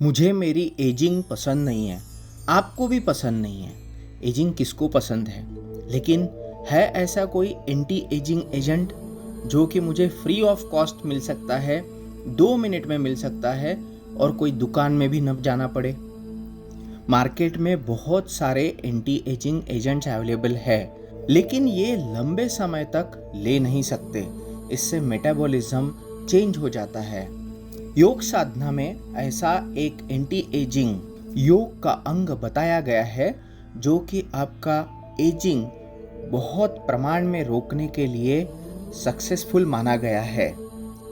मुझे मेरी एजिंग पसंद नहीं है। आपको भी पसंद नहीं है। एजिंग किसको पसंद है? लेकिन है ऐसा कोई एंटी एजिंग एजेंट जो कि मुझे फ्री ऑफ कॉस्ट मिल सकता है, 2 मिनट में मिल सकता है और कोई दुकान में भी न जाना पड़े। मार्केट में बहुत सारे एंटी एजिंग एजेंट्स अवेलेबल है, लेकिन ये लंबे समय तक ले नहीं सकते। इससे मेटाबॉलिज्म चेंज हो जाता है। योग साधना में ऐसा एक एंटी एजिंग योग का अंग बताया गया है जो कि आपका एजिंग बहुत प्रमाण में रोकने के लिए सक्सेसफुल माना गया है।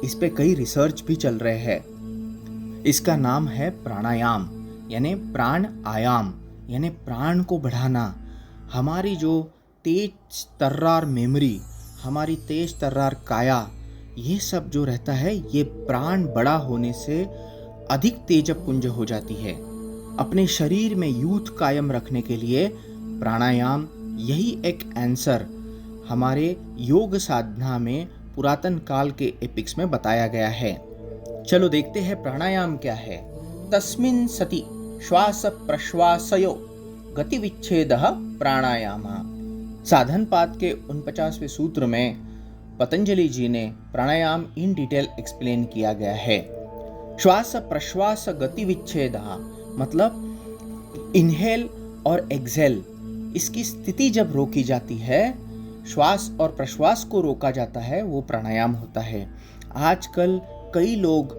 इस पे कई रिसर्च भी चल रहे हैं। इसका नाम है प्राणायाम, यानी प्राण आयाम, यानी प्राण को बढ़ाना। हमारी जो तेज तर्रार मेमोरी, हमारी तेज तर्रार काया, ये सब जो रहता है, ये प्राण बड़ा होने से अधिक तेजब पुंज हो जाती है। अपने शरीर में यूथ कायम रखने के लिए प्राणायाम यही एक आंसर हमारे योग साधना में पुरातन काल के एपिक्स में बताया गया है। चलो देखते हैं प्राणायाम क्या है। तस्मिन् सति श्वास प्रश्वासयो गति विच्छेदः प्राणायाम। साधन पाद के 49वें सूत्र में पतंजलि जी ने प्राणायाम इन डिटेल एक्सप्लेन किया गया है। श्वास प्रश्वास गति विच्छेद मतलब इनहेल और एक्सेल, इसकी स्थिति जब रोकी जाती है, श्वास और प्रश्वास को रोका जाता है, वो प्राणायाम होता है। आजकल कई लोग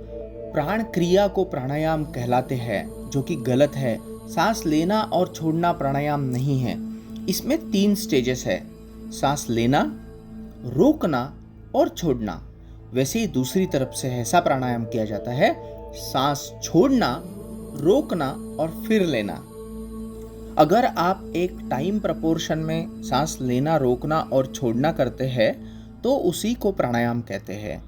प्राण क्रिया को प्राणायाम कहलाते हैं, जो कि गलत है। सांस लेना और छोड़ना प्राणायाम नहीं है। इसमें 3 स्टेजेस है: सांस लेना, रोकना और छोड़ना। वैसे ही दूसरी तरफ से ऐसा प्राणायाम किया जाता है: सांस छोड़ना, रोकना और फिर लेना। अगर आप एक टाइम प्रपोर्शन में सांस लेना, रोकना और छोड़ना करते हैं तो उसी को प्राणायाम कहते हैं।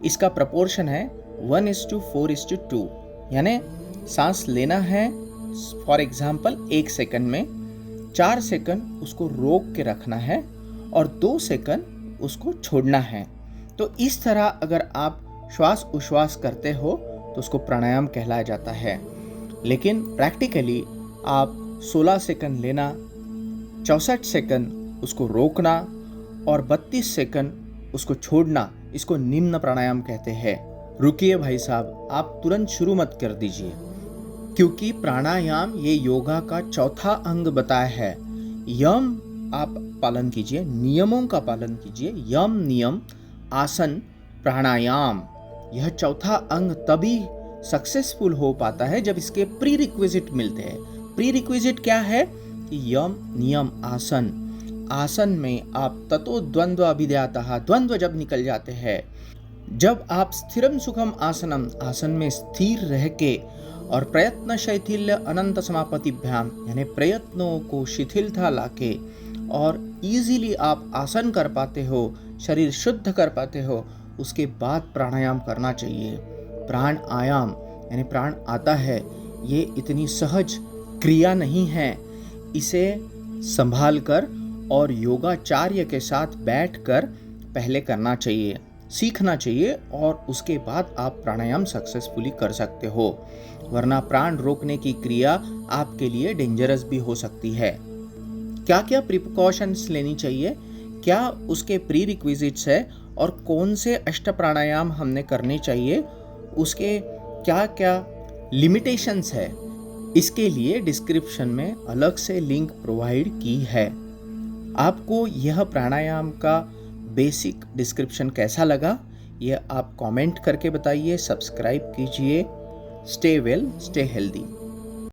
इसका प्रपोर्शन है 1:4:2, यानी सांस लेना है फॉर एग्जाम्पल 1 सेकंड में, 4 सेकंड उसको रोक के रखना है और 2 सेकंड उसको छोड़ना है। तो इस तरह अगर आप श्वास उश्वास करते हो तो उसको प्राणायाम कहलाया जाता है। लेकिन प्रैक्टिकली आप 16 सेकंड लेना, 64 सेकंड उसको रोकना और 32 सेकंड उसको छोड़ना, इसको निम्न प्राणायाम कहते हैं। रुकिए भाई साहब, आप तुरंत शुरू मत कर दीजिए, क्योंकि प्राणायाम ये योगा का चौथा अंग बताया है। यम आप पालन कीजिए, नियमों का पालन कीजिए। यम, नियम, आसन, प्राणायाम, यह चौथा अंग तभी सक्सेसफुल हो पाता है जब इसके प्री रिक्विजिट मिलते हैं। प्री रिक्विजिट क्या है कि यम, नियम, आसन। आसन में आप ततो द्वंद्व अभिध्यातः, द्वंद्व जब निकल जाते हैं, जब आप स्थिरम सुखम आसनम, आसन में स्थिर रह के और प्रयत्न शैथिल्य अनंत समापतिभ्याम, यानी प्रयत्नों को शिथिलता लाके और इजीली आप आसन कर पाते हो, शरीर शुद्ध कर पाते हो, उसके बाद प्राणायाम करना चाहिए। प्राण आयाम यानी प्राण आता है, ये इतनी सहज क्रिया नहीं है। इसे संभाल कर और योगाचार्य के साथ बैठकर पहले करना चाहिए, सीखना चाहिए और उसके बाद आप प्राणायाम सक्सेसफुली कर सकते हो। वरना प्राण रोकने की क्रिया आपके लिए डेंजरस भी हो सकती है। क्या क्या प्रिकॉशंस लेनी चाहिए, क्या उसके प्री रिक्विजिट्स है और कौन से अष्ट प्राणायाम हमने करने चाहिए, उसके क्या क्या लिमिटेशंस है, इसके लिए डिस्क्रिप्शन में अलग से लिंक प्रोवाइड की है। आपको यह प्राणायाम का बेसिक डिस्क्रिप्शन कैसा लगा, यह आप कमेंट करके बताइए। सब्सक्राइब कीजिए। Stay well, stay healthy.